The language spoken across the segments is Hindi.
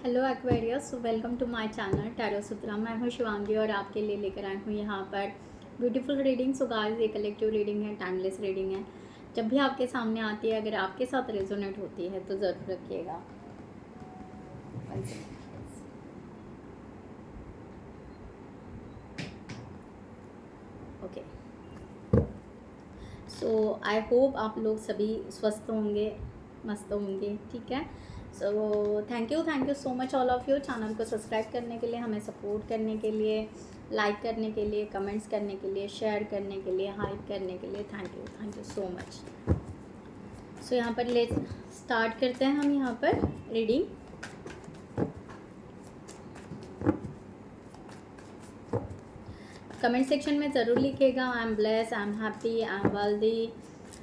Hello Aquarius, welcome to my channel Tarot Sutra. मैं हूँ शिवांगी और आपके लिए लेकर आई हूँ यहाँ पर ब्यूटीफुल रीडिंग। सो गाइस, ये कलेक्टिव रीडिंग है, टाइमलेस रीडिंग है। जब भी आपके सामने आती है, अगर आपके साथ रेजोनेट होती है तो ज़रूर रखिएगा। ओके, सो आई होप आप लोग सभी स्वस्थ होंगे, मस्त होंगे, ठीक है। So thank you so much all of you, channel को सब्सक्राइब करने के लिए, हमें सपोर्ट करने के लिए, लाइक करने के लिए, कमेंट्स करने के लिए, शेयर करने के लिए, हाइप करने के लिए। Thank you so much. So यहाँ पर ले स्टार्ट करते हैं हम यहाँ पर रीडिंग। कमेंट सेक्शन में ज़रूर लिखिएगा, I am bless, I am happy, I am wealthy,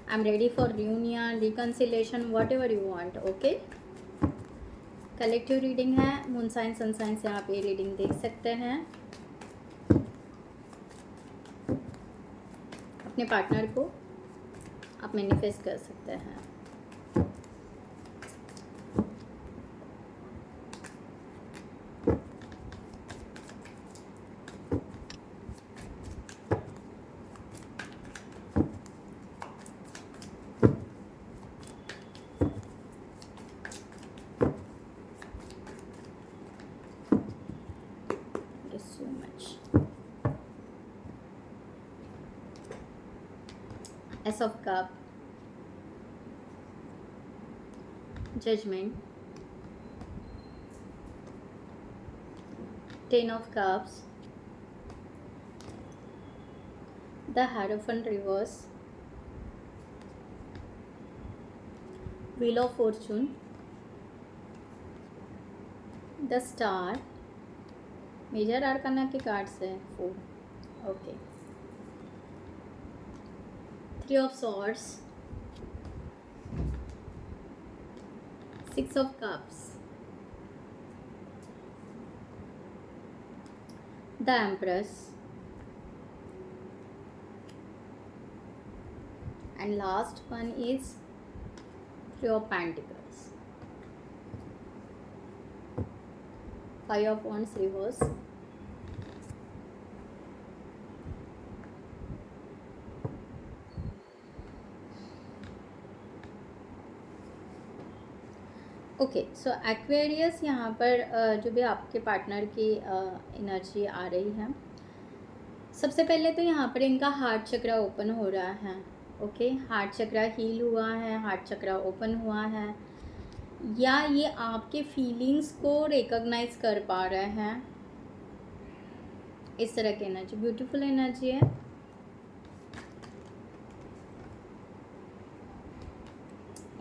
I am ready for reunion, reconciliation, what ever you want. Okay, collective reading है, मून साइन सन साइन से आप ये रीडिंग देख सकते हैं। अपने पार्टनर को आप मैनिफेस्ट कर सकते हैं। So much. Ace of Cup, Judgment, Ten of Cups, the Hierophant reverse, Wheel of Fortune, the Star, major arcana के कार्ड्स हैं 4। Okay, Three of Swords, Six of Cups, the Empress, and last one is Three of Pentacles, Five of Wands reverse, okay. So Aquarius, यहाँ पर जो भी आपके पार्टनर की एनर्जी आ रही है, सबसे पहले तो यहाँ पर इनका हार्ट चक्रा ओपन हो रहा है। ओके, हार्ट चक्रा हील हुआ है, हार्ट चक्रा ओपन हुआ है, या ये आपके फीलिंग्स को रिकॉग्नाइज कर पा रहे हैं। इस तरह की एनर्जी, ब्यूटीफुल एनर्जी है।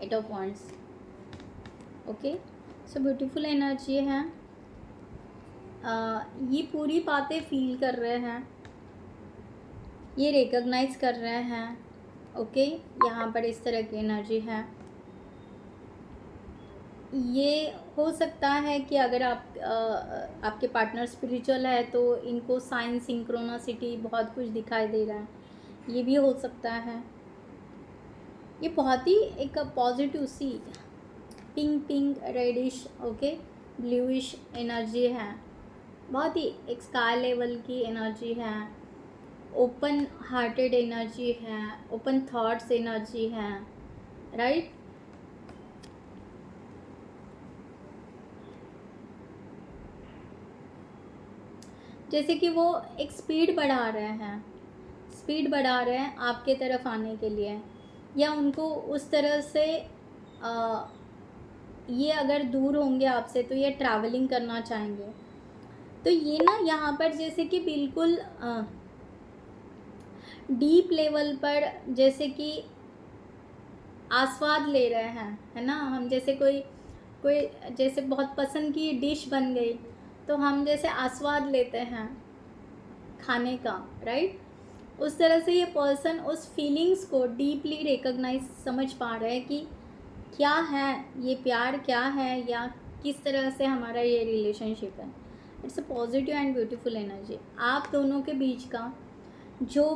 Eight of wands, okay, so beautiful energy है। ये पूरी बातें फील कर रहे हैं, ये रिकॉग्नाइज कर रहे हैं। ओके, यहाँ पर इस तरह की एनर्जी है। ये हो सकता है कि अगर आपके पार्टनर स्पिरिचुअल है तो इनको साइन सिंक्रोनासिटी बहुत कुछ दिखाई दे रहा है, ये भी हो सकता है। ये बहुत ही एक पॉजिटिव सी pink reddish, okay, bluish energy है। बहुत ही एक स्काई लेवल की एनर्जी है, ओपन हार्टेड एनर्जी है, ओपन थॉट्स एनर्जी है, राइट। जैसे कि वो एक स्पीड बढ़ा रहे हैं आपके तरफ आने के लिए, या उनको उस तरह से ये अगर दूर होंगे आपसे तो ये ट्रैवलिंग करना चाहेंगे। तो ये ना यहाँ पर जैसे कि बिल्कुल डीप लेवल पर जैसे कि आस्वाद ले रहे हैं, है ना। हम जैसे कोई जैसे बहुत पसंद की डिश बन गई तो हम जैसे आस्वाद लेते हैं खाने का, राइट। उस तरह से ये पर्सन उस फीलिंग्स को डीपली रिकॉग्नाइज समझ पा रहे हैं कि क्या है ये प्यार, क्या है, या किस तरह से हमारा ये रिलेशनशिप है। It's a positive and beautiful energy. आप दोनों के बीच का जो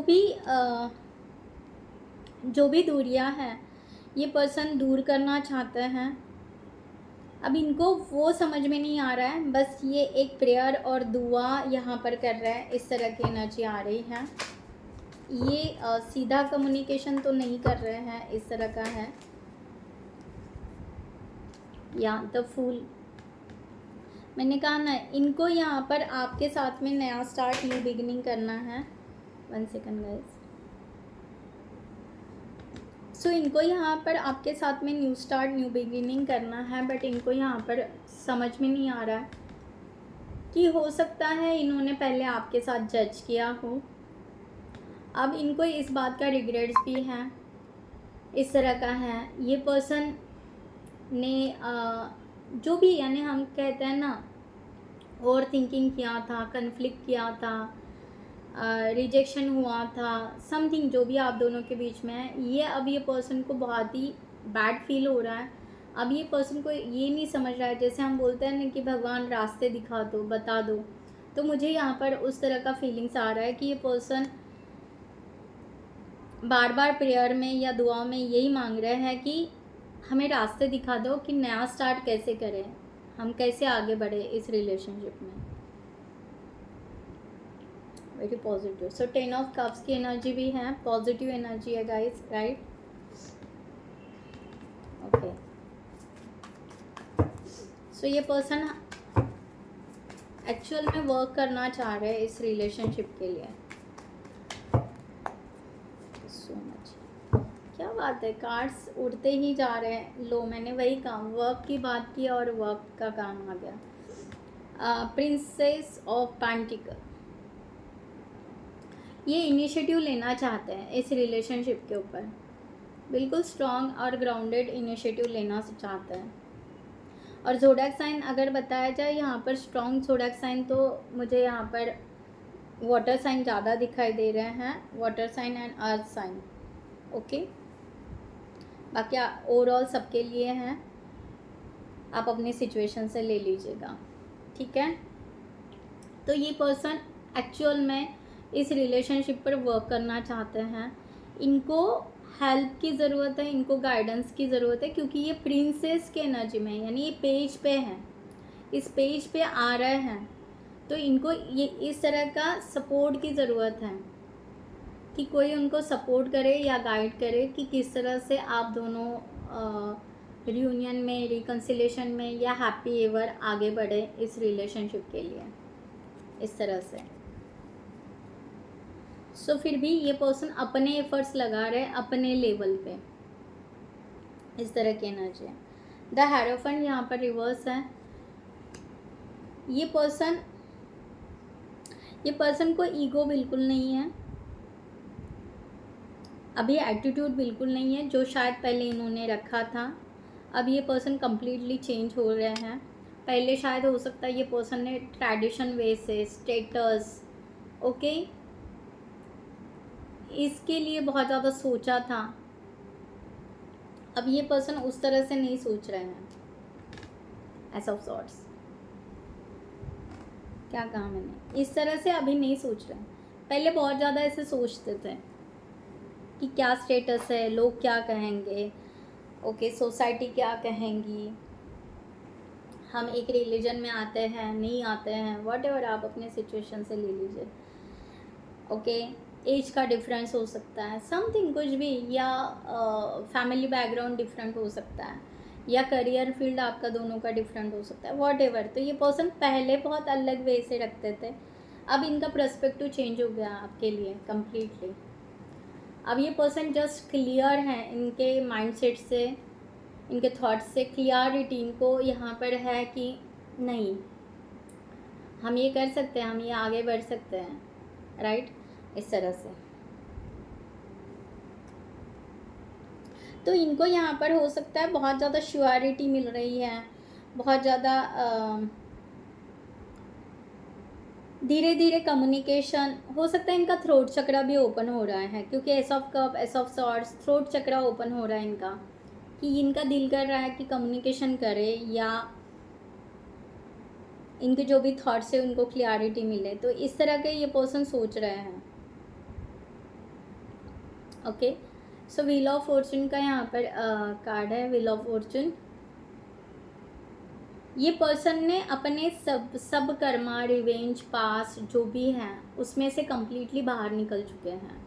भी दूरियां हैं ये पर्सन दूर करना चाहते हैं। अब इनको वो समझ में नहीं आ रहा है, बस ये एक प्रेयर और दुआ यहाँ पर कर रहा है, इस तरह की एनर्जी आ रही है। ये सीधा कम्युनिकेशन तो नहीं कर रहे हैं, इस तरह का है। या द फूल, मैंने कहा ना, इनको यहाँ पर आपके साथ में नया स्टार्ट, न्यू बिगिनिंग करना है। 1 सेकंड गाइस। सो इनको यहाँ पर आपके साथ में न्यू स्टार्ट, न्यू बिगिनिंग करना है, बट इनको यहाँ पर समझ में नहीं आ रहा है कि हो सकता है इन्होंने पहले आपके साथ जज किया हो। अब इनको इस बात का रिग्रेट्स भी है, इस तरह का है। ये पर्सन ने जो भी, यानी हम कहते हैं ना, ओवर थिंकिंग किया था, कन्फ्लिक्ट किया था, रिजेक्शन हुआ था, समथिंग जो भी आप दोनों के बीच में है, ये अब ये पर्सन को बहुत ही बैड फील हो रहा है। अब ये पर्सन को ये नहीं समझ रहा है, जैसे हम बोलते हैं ना कि भगवान रास्ते दिखा दो, बता दो, तो मुझे यहाँ पर उस तरह का फीलिंग्स आ रहा है कि ये पर्सन बार बार प्रेयर में या दुआ में यही मांग रहे हैं कि हमें रास्ते दिखा दो कि नया स्टार्ट कैसे करें, हम कैसे आगे बढ़े इस रिलेशनशिप में। Very positive. So 10 of cups की एनर्जी भी है, पॉजिटिव एनर्जी है गाइस, राइट? ओके। सो ये पर्सन एक्चुअल में वर्क करना चाह रहे हैं इस रिलेशनशिप के लिए। सो मच, क्या बात है, कार्ड्स उड़ते ही जा रहे हैं। लो, मैंने वही काम, वर्क की बात की और वर्क का काम आ गया। प्रिंसेस ऑफ पेंटिकल, ये इनिशिएटिव लेना चाहते हैं इस रिलेशनशिप के ऊपर, बिल्कुल स्ट्रॉन्ग और ग्राउंडेड इनिशिएटिव लेना चाहते हैं। और ज़ोडिएक साइन अगर बताया जाए यहाँ पर स्ट्रॉन्ग ज़ोडिएक साइन, तो मुझे यहाँ पर वाटर साइन ज़्यादा दिखाई दे रहे हैं, water sign and earth sign. Okay, बाकी ओवरऑल सबके लिए हैं, आप अपनी सिचुएशन से ले लीजिएगा, ठीक है? तो ये पर्सन एक्चुअल में इस रिलेशनशिप पर वर्क करना चाहते हैं। इनको हेल्प की ज़रूरत है, इनको गाइडेंस की ज़रूरत है, क्योंकि ये प्रिंसेस के एनर्जी में, यानी ये पेज पे हैं, इस पेज पे आ रहे हैं, तो इनको ये इस तरह का सपोर्ट की ज़रूरत है कि कोई उनको सपोर्ट करे या गाइड करे कि किस तरह से आप दोनों रियूनियन में, रिकन्सिलेशन में या हैप्पी एवर आगे बढ़े इस रिलेशनशिप के लिए, इस तरह से। सो फिर भी ये पर्सन अपने एफर्ट्स लगा रहे अपने लेवल पे, इस तरह की एनर्जी है। द हेरोफेंट यहाँ पर रिवर्स है। ये पर्सन को ईगो बिल्कुल नहीं है, अभी एटीट्यूड बिल्कुल नहीं है जो शायद पहले इन्होंने रखा था। अब ये पर्सन कम्प्लीटली चेंज हो रहे हैं। पहले शायद हो सकता है ये पर्सन ने ट्रेडिशन वे से, स्टेटस, ओके, इसके लिए बहुत ज़्यादा सोचा था। अब ये पर्सन उस तरह से नहीं सोच रहे हैं, एस ऑफ सॉर्ट्स। क्या कहा मैंने, इस तरह से अभी नहीं सोच रहे हैं। पहले बहुत ज़्यादा ऐसे सोचते थे कि क्या स्टेटस है, लोग क्या कहेंगे, ओके, सोसाइटी क्या कहेंगी, हम एक रिलीजन में आते हैं, नहीं आते हैं, व्हाटएवर, आप अपने सिचुएशन से ले लीजिए, ओके। एज का डिफरेंस हो सकता है, समथिंग कुछ भी, या फैमिली बैकग्राउंड डिफरेंट हो सकता है, या करियर फील्ड आपका दोनों का डिफरेंट हो सकता है, व्हाटएवर। तो ये पर्सन पहले बहुत अलग वे से रखते थे, अब इनका पर्सपेक्टिव चेंज हो गया आपके लिए कम्प्लीटली। अब ये पर्सन जस्ट क्लियर हैं इनके माइंडसेट से, इनके थॉट्स से, क्लियरिटी इनको यहाँ पर है कि नहीं, हम ये कर सकते हैं, हम ये आगे बढ़ सकते हैं, राइट, इस तरह से। तो इनको यहाँ पर हो सकता है बहुत ज़्यादा श्योरिटी मिल रही है, बहुत ज़्यादा धीरे धीरे कम्युनिकेशन हो सकता है। इनका थ्रोट चक्रा भी ओपन हो रहा है, क्योंकि S of cup, S of swords, throat chakra open हो रहा है इनका, कि इनका दिल कर रहा है कि कम्युनिकेशन करे, या इनके जो भी थॉट्स है उनको क्लियरिटी मिले। तो इस तरह के ये पर्सन सोच रहे हैं, okay. So wheel of Fortune का यहाँ पर कार्ड है, व्हील ऑफ फॉर्चून। ये पर्सन ने अपने सब कर्मा, रिवेंज, पास जो भी हैं उसमें से कम्प्लीटली बाहर निकल चुके हैं।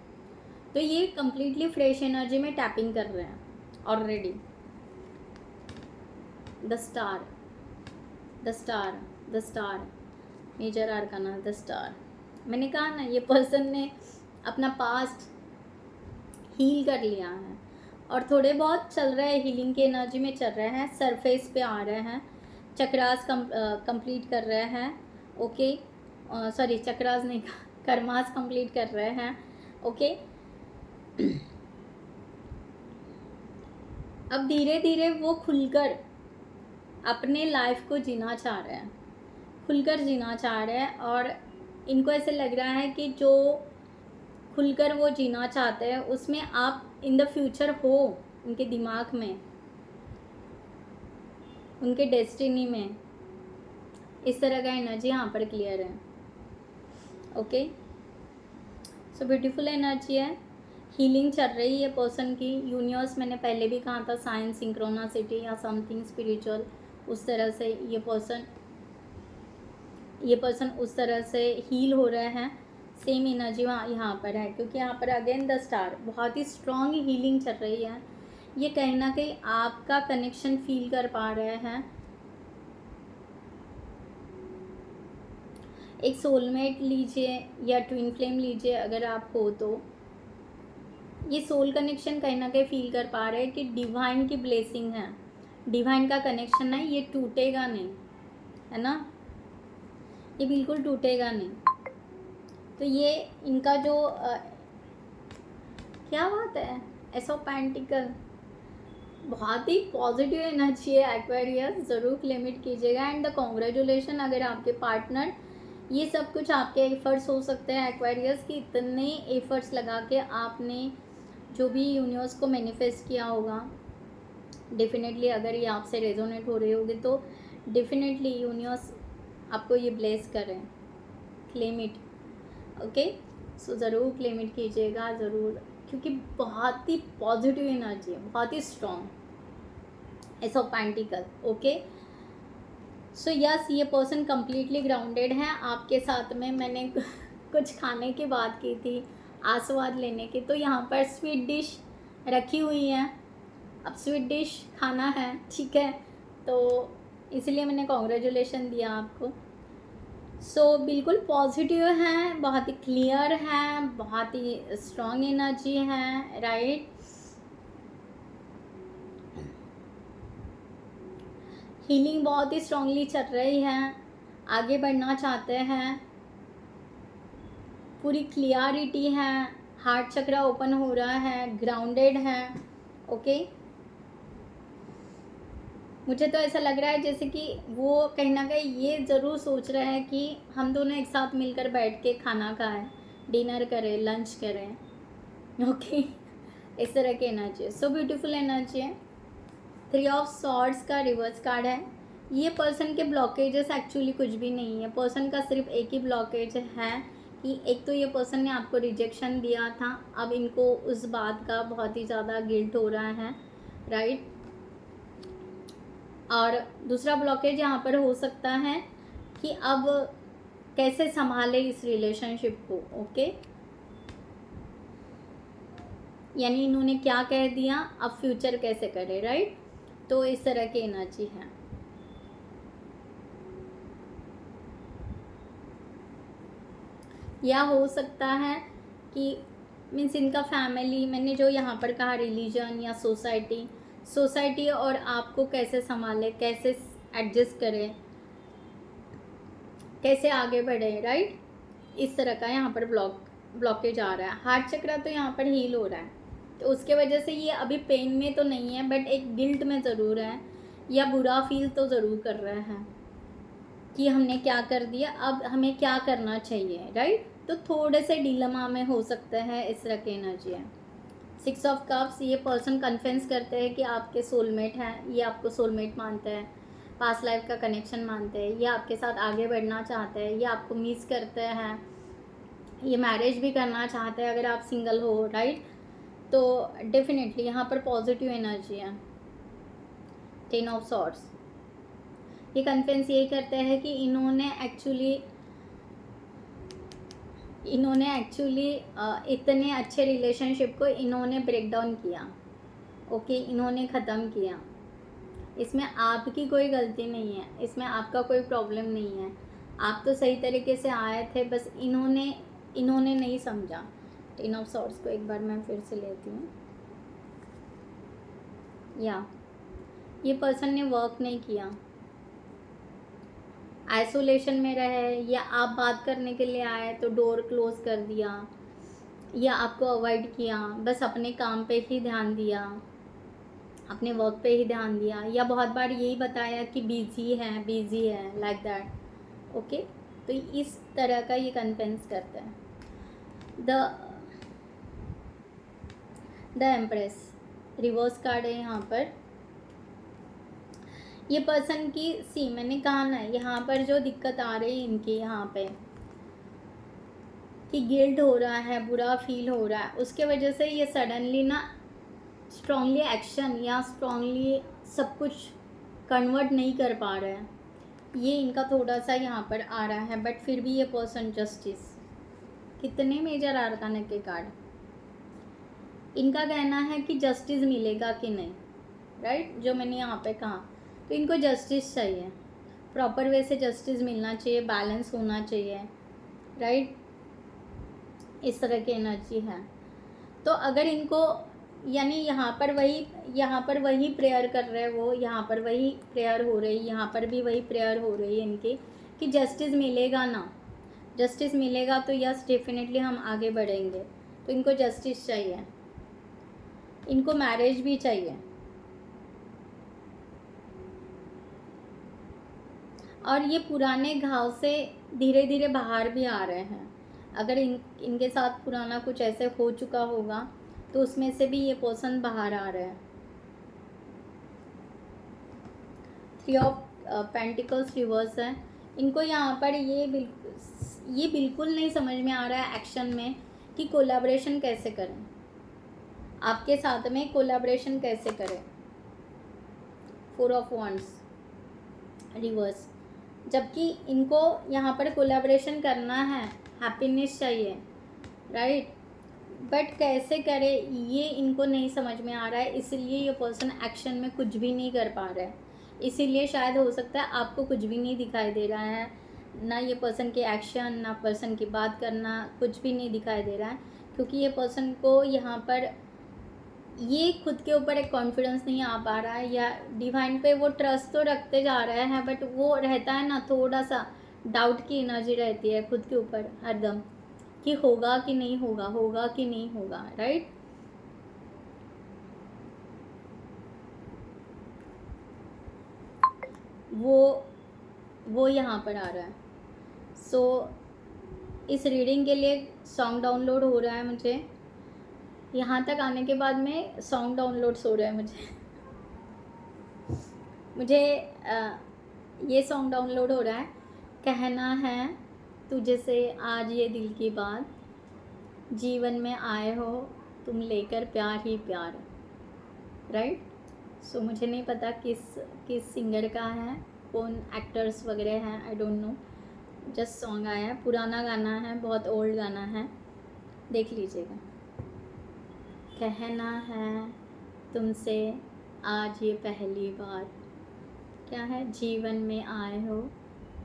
तो ये कम्प्लीटली फ्रेश एनर्जी में टैपिंग कर रहे हैं already. The star, the star, the star, major arcana the star. मैंने कहा ना, ये पर्सन ने अपना पास्ट हील कर लिया है और थोड़े बहुत चल रहे हैं, हीलिंग की एनर्जी में चल रहे हैं, सरफेस पे आ रहे हैं, चक्रास कंप्लीट कर रहे हैं। ओके, सॉरी चक्रास नहीं, कर्मास कंप्लीट कर रहे हैं। ओके, अब धीरे धीरे वो खुलकर अपने लाइफ को जीना चाह रहे हैं, खुलकर जीना चाह रहे हैं। और इनको ऐसे लग रहा है कि जो खुलकर वो जीना चाहते हैं उसमें आप इन द फ्यूचर हो, उनके दिमाग में, उनके डेस्टिनी में। इस तरह का एनर्जी यहाँ पर क्लियर है। ओके, सो ब्यूटीफुल एनर्जी है, हीलिंग चल रही है पर्सन की। यूनिवर्स, मैंने पहले भी कहा था, साइंस, सिंक्रोनासिटी या समथिंग स्पिरिचुअल, उस तरह से ये पर्सन उस तरह से हील हो रहे हैं। सेम एनर्जी यहाँ पर है, क्योंकि यहाँ पर अगेन द स्टार, बहुत ही स्ट्रॉन्ग हीलिंग चल रही है। ये कहीं ना कहीं आपका कनेक्शन फील कर पा रहे हैं। एक सोलमेट लीजिए या ट्विन फ्लेम लीजिए अगर आप हो तो, ये सोल कनेक्शन कहीं ना कहीं फील कर पा रहे हैं कि डिवाइन की ब्लेसिंग है, डिवाइन का कनेक्शन है, ये टूटेगा नहीं, है ना, ये बिल्कुल टूटेगा नहीं। तो ये इनका जो क्या बात है, एसोपैंटिकल, बहुत ही पॉजिटिव एनर्जी है एक्वेरियस, ज़रूर क्लेमिट कीजिएगा। एंड द कॉन्ग्रेचुलेशन, अगर आपके पार्टनर, ये सब कुछ आपके एफर्ट्स हो सकते हैं एक्वेरियस, कि इतने एफर्ट्स लगा के आपने जो भी यूनिवर्स को मैनिफेस्ट किया होगा, डेफिनेटली अगर ये आपसे रेजोनेट हो रहे होगे तो डेफिनेटली यूनिवर्स आपको ये ब्लेस करें। Claim it. ओके, सो ज़रूर क्लेम इट कीजिएगा, ज़रूर, क्योंकि बहुत ही पॉजिटिव एनर्जी है, बहुत ही strong, ace of pentacle. Okay, so yes, ये पर्सन कम्प्लीटली ग्राउंडेड है आपके साथ में। मैंने कुछ खाने की बात की थी, आस्वाद लेने की, तो यहाँ पर स्वीट डिश रखी हुई है। अब स्वीट डिश खाना है, ठीक है, तो इसलिए मैंने कॉन्ग्रेचुलेशन दिया आपको। सो बिल्कुल पॉजिटिव हैं, बहुत ही क्लियर हैं, बहुत ही स्ट्रॉन्ग एनर्जी है, राइट। हीलिंग बहुत ही स्ट्रांगली चल रही है, आगे बढ़ना चाहते हैं, पूरी क्लियरिटी है, हार्ट चक्र ओपन हो रहा है, ग्राउंडेड है। ओके, मुझे तो ऐसा लग रहा है जैसे कि वो कहीं ना कहीं ये ज़रूर सोच रहे हैं कि हम दोनों एक साथ मिलकर बैठ के खाना खाएं, डिनर करें, लंच करें। ओके, इस तरह की एनर्जी है, सो ब्यूटीफुल एनर्जी है। 3 ऑफ सॉर्ड्स का रिवर्स कार्ड है। ये पर्सन के ब्लॉकेजेस एक्चुअली कुछ भी नहीं है, पर्सन का सिर्फ एक ही ब्लॉकेज है कि एक तो ये पर्सन ने आपको रिजेक्शन दिया था, अब इनको उस बात का बहुत ही ज़्यादा गिल्ट हो रहा है, राइट। और दूसरा ब्लॉकेज यहाँ पर हो सकता है कि अब कैसे संभाले इस रिलेशनशिप को। ओके, यानी इन्होंने क्या कह दिया, अब फ्यूचर कैसे करे, राइट। तो इस तरह की एनर्जी है। या हो सकता है कि मीन्स इनका फैमिली, मैंने जो यहाँ पर कहा रिलीजन या सोसाइटी और आपको कैसे संभाले, कैसे एडजस्ट करें, कैसे आगे बढ़े, राइट। इस तरह का यहाँ पर ब्लॉकेज आ रहा है। हार्ट चक्र तो यहाँ पर हील हो रहा है, तो उसके वजह से ये अभी पेन में तो नहीं है, बट एक गिल्ट में ज़रूर है, या बुरा फील तो ज़रूर कर रहे हैं कि हमने क्या कर दिया, अब हमें क्या करना चाहिए, राइट। तो थोड़े से डिलेमा में हो सकते हैं, इस तरह की एनर्जी है। 6 ऑफ कप्स, ये पर्सन कन्फेंस करते हैं कि आपके सोलमेट हैं, ये आपको सोलमेट मानते हैं, पास्ट लाइफ का कनेक्शन मानते हैं, ये आपके साथ आगे बढ़ना चाहते हैं, ये आपको मिस करते हैं, ये मैरिज भी करना चाहते हैं अगर आप सिंगल हो, राइट। तो डेफिनेटली यहाँ पर पॉजिटिव एनर्जी है। 10 ऑफ सॉर्ड्स, ये कन्फेंस ये करते हैं कि इन्होंने एक्चुअली इतने अच्छे रिलेशनशिप को इन्होंने ब्रेक डाउन किया, ओके, इन्होंने ख़त्म किया। इसमें आपकी कोई गलती नहीं है, इसमें आपका कोई प्रॉब्लम नहीं है। आप तो सही तरीके से आए थे, बस इन्होंने नहीं समझा। टेन ऑफ सॉर्ड्स को एक बार मैं फिर से लेती हूँ। या ये पर्सन ने वर्क नहीं किया, आइसोलेशन में रहे, या आप बात करने के लिए आए तो डोर क्लोज कर दिया, या आपको अवॉइड किया, बस अपने काम पे ही ध्यान दिया, अपने वर्क पे ही ध्यान दिया, या बहुत बार यही बताया कि बिजी है लाइक दैट, ओके। तो इस तरह का ये कन्विंस करता है। द एम्प्रेस रिवर्स कार्ड है यहाँ पर। ये पर्सन की मैंने कहा ना, यहाँ पर जो दिक्कत आ रही है इनकी यहाँ पे कि गिल्ट हो रहा है, बुरा फील हो रहा है, उसके वजह से ये सडनली ना स्ट्रांगली एक्शन या स्ट्रांगली सब कुछ कन्वर्ट नहीं कर पा रहे हैं। ये इनका थोड़ा सा यहाँ पर आ रहा है, बट फिर भी ये पर्सन जस्टिस, कितने मेजर आर्काना के कार्ड, इनका कहना है कि जस्टिस मिलेगा कि नहीं, राइट, जो मैंने यहाँ पे कहा। तो इनको जस्टिस चाहिए, प्रॉपर वे से जस्टिस मिलना चाहिए, बैलेंस होना चाहिए, राइट, इस तरह की एनर्जी है। तो अगर इनको यानी यहाँ पर वही प्रेयर कर रहे हैं वो, यहाँ पर वही प्रेयर हो रही, यहाँ पर भी वही प्रेयर हो रही है इनकी कि जस्टिस मिलेगा ना, जस्टिस मिलेगा तो यस डेफिनेटली हम आगे बढ़ेंगे। तो इनको जस्टिस चाहिए, इनको मैरिज भी चाहिए, और ये पुराने घाव से धीरे धीरे बाहर भी आ रहे हैं। अगर इनके साथ पुराना कुछ ऐसे हो चुका होगा तो उसमें से भी ये पर्सन बाहर आ रहे हैं। 3 ऑफ पेंटिकल्स रिवर्स है। इनको यहाँ पर ये बिल्कुल नहीं समझ में आ रहा है एक्शन में कि कोलैबोरेशन कैसे करें, आपके साथ में कोलैबोरेशन कैसे करें। 4 ऑफ वांड्स रिवर्स, जबकि इनको यहाँ पर कोलैबोरेशन करना है, हैप्पीनेस चाहिए, राइट, बट कैसे करे ये इनको नहीं समझ में आ रहा है, इसीलिए ये पर्सन एक्शन में कुछ भी नहीं कर पा रहा है। इसीलिए शायद हो सकता है आपको कुछ भी नहीं दिखाई दे रहा है, ना ये पर्सन के एक्शन, ना पर्सन की बात करना, कुछ भी नहीं दिखाई दे रहा है, क्योंकि ये पर्सन को यहाँ पर ये खुद के ऊपर एक कॉन्फिडेंस नहीं आ पा रहा है, या डिवाइन पे वो ट्रस्ट तो रखते जा रहे हैं, बट वो रहता है ना थोड़ा सा डाउट की एनर्जी रहती है खुद के ऊपर हरदम कि होगा कि नहीं होगा, होगा कि नहीं होगा, राइट। वो यहाँ पर आ रहा है। सो इस रीडिंग के लिए सॉन्ग डाउनलोड हो रहा है मुझे, यहाँ तक आने के बाद में सॉन्ग डाउनलोड्स हो रहा है मुझे ये सॉन्ग डाउनलोड हो रहा है, कहना है तुझे से आज ये दिल की बात, जीवन में आए हो तुम लेकर प्यार ही प्यार, राइट। सो मुझे नहीं पता किस सिंगर का है, कौन एक्टर्स वगैरह हैं, I don't know, just song आया है, पुराना गाना है, बहुत ओल्ड गाना है, देख लीजिएगा। कहना है तुमसे आज ये पहली बार, क्या है, जीवन में आए हो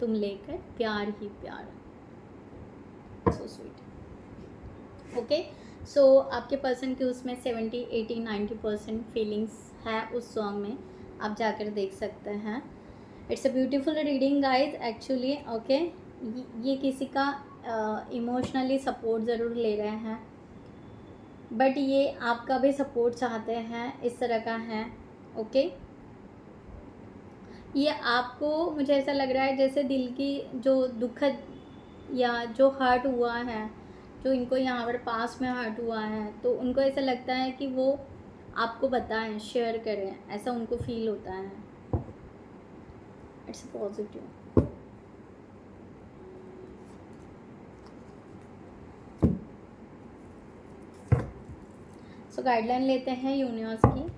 तुम लेकर प्यार ही प्यार, सो स्वीट, ओके। सो आपके पर्सन की उसमें 70, 80, 90% फीलिंग्स है उस सॉन्ग में, आप जाकर देख सकते हैं। It's a beautiful reading guys actually, okay. ये किसी का इमोशनली सपोर्ट ज़रूर ले रहे हैं, बट ये आपका भी सपोर्ट चाहते हैं, इस तरह का है, ओके। ये आपको, मुझे ऐसा लग रहा है जैसे दिल की जो दुखद या जो हर्ट हुआ है, जो इनको यहाँ पर पास में हर्ट हुआ है, तो उनको ऐसा लगता है कि वो आपको बताएं, शेयर करें, ऐसा उनको फील होता है। It's positive. सो गाइडलाइन लेते हैं यूनिवर्स की।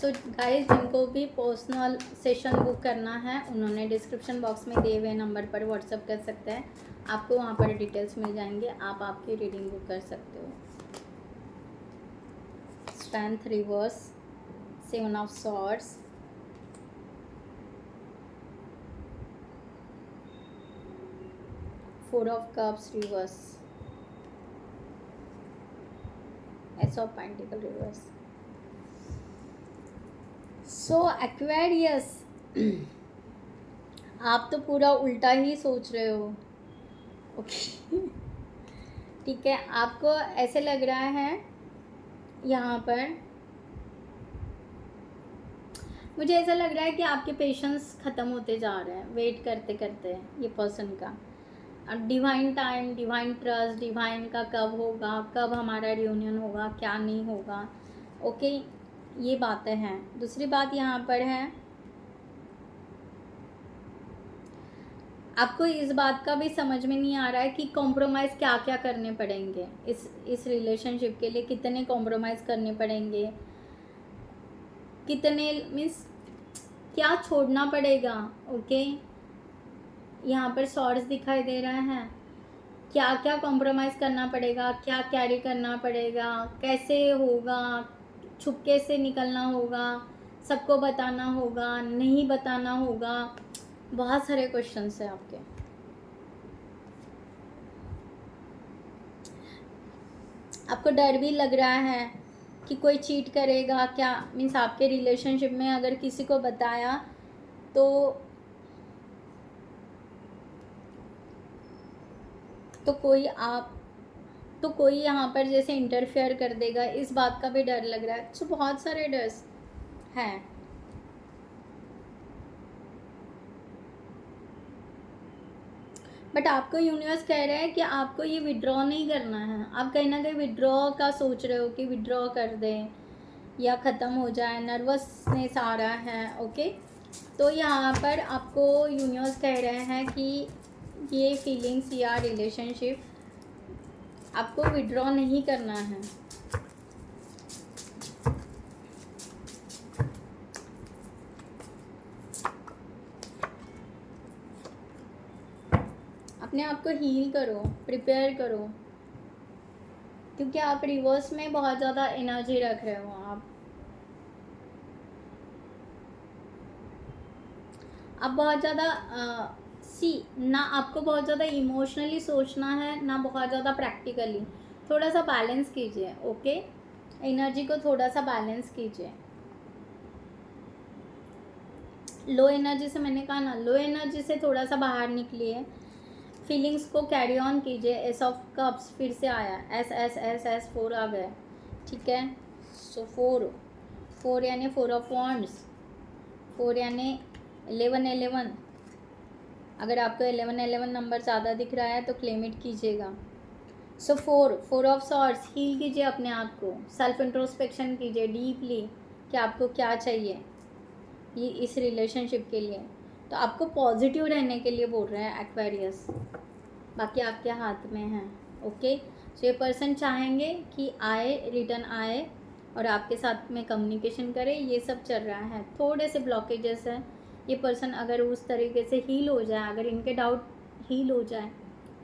सो गाइस, जिनको भी पर्सनल सेशन बुक करना है उन्होंने डिस्क्रिप्शन बॉक्स में दिए हुए नंबर पर व्हाट्सअप कर सकते हैं, आपको वहाँ पर डिटेल्स मिल जाएंगे, आप आपकी रीडिंग बुक कर सकते हो। Strength reverse, 7 of swords, four of cups reverse, S of pentacle reverse. So Aquarius, आप तो पूरा उल्टा ही सोच रहे हो। ओके ठीक है, आपको ऐसे लग रहा है यहाँ पर, मुझे ऐसा लग रहा है कि आपके पेशेंस ख़त्म होते जा रहे हैं वेट करते करते ये पर्सन का। अब divine time, divine trust, divine का कब होगा, कब हमारा रियूनियन होगा, क्या नहीं होगा, ओके, ये बातें हैं। दूसरी बात यहाँ पर है, आपको इस बात का भी समझ में नहीं आ रहा है कि कॉम्प्रोमाइज़ क्या क्या करने पड़ेंगे इस रिलेशनशिप के लिए, कितने कॉम्प्रोमाइज़ करने पड़ेंगे, कितने मीन्स क्या छोड़ना पड़ेगा। ओके, यहाँ पर सॉर्ड्स दिखाई दे रहा है, क्या क्या कॉम्प्रोमाइज़ करना पड़ेगा, क्या कैरी करना पड़ेगा, कैसे होगा, छुपके से निकलना होगा, सबको बताना होगा, नहीं बताना होगा, बहुत सारे क्वेश्चंस हैं आपके। आपको डर भी लग रहा है कि कोई चीट करेगा क्या, मीन्स आपके रिलेशनशिप में अगर किसी को बताया तो कोई यहाँ पर जैसे इंटरफेयर कर देगा, इस बात का भी डर लग रहा है। तो बहुत सारे डर्स हैं। बट आपको यूनिवर्स कह रहा है कि आपको ये विड्रॉ नहीं करना है, आप कहीं ना कहीं विड्रॉ का सोच रहे हो कि विड्रॉ कर दें या ख़त्म हो जाए, नर्वसनेस आ रहा है। ओके, तो यहाँ पर आपको यूनिवर्स कह रहे हैं कि ये फीलिंग्स या रिलेशनशिप आपको विड्रॉ नहीं करना है। अपने आप को हील करो, प्रिपेयर करो, क्योंकि आप रिवर्स में बहुत ज़्यादा एनर्जी रख रहे हो। आप बहुत ज़्यादा ना आपको बहुत ज़्यादा इमोशनली सोचना है, ना बहुत ज़्यादा प्रैक्टिकली, थोड़ा सा बैलेंस कीजिए। ओके, एनर्जी को थोड़ा सा बैलेंस कीजिए। लो एनर्जी से, मैंने कहा ना, लो एनर्जी से थोड़ा सा बाहर निकलिए, फीलिंग्स को कैरी ऑन कीजिए। एस ऑफ कप्स फिर से आया, एस एस एस एस 4 आ गए, ठीक है। सो 4 यानी 4 ऑफ वॉन्ड्स, 4 यानी 11 अगर आपको 11 नंबर ज़्यादा दिख रहा है तो क्लेम इट कीजिएगा। सो 4 ऑफ सॉर्ड्स, हील कीजिए अपने आप को, सेल्फ इंट्रोस्पेक्शन कीजिए डीपली कि आपको क्या चाहिए ये इस रिलेशनशिप के लिए। तो आपको पॉजिटिव रहने के लिए बोल रहे हैं एक्वेरियस, बाकी आपके हाथ में है। ओके, सो ये पर्सन चाहेंगे कि आए, रिटर्न आए और आपके साथ में कम्युनिकेशन करे, ये सब चल रहा है। थोड़े से ब्लॉकेजेस हैं, ये पर्सन अगर उस तरीके से हील हो जाए, अगर इनके डाउट हील हो जाए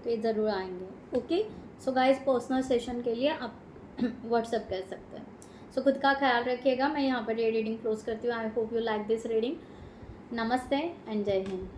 तो ये ज़रूर आएंगे। Okay, so guys, personal session के लिए आप व्हाट्सअप कर सकते हैं। सो खुद का ख्याल रखिएगा। मैं यहाँ पर ये रीडिंग क्लोज करती हूँ। I hope you like this reading. नमस्ते एंड जय हिंद।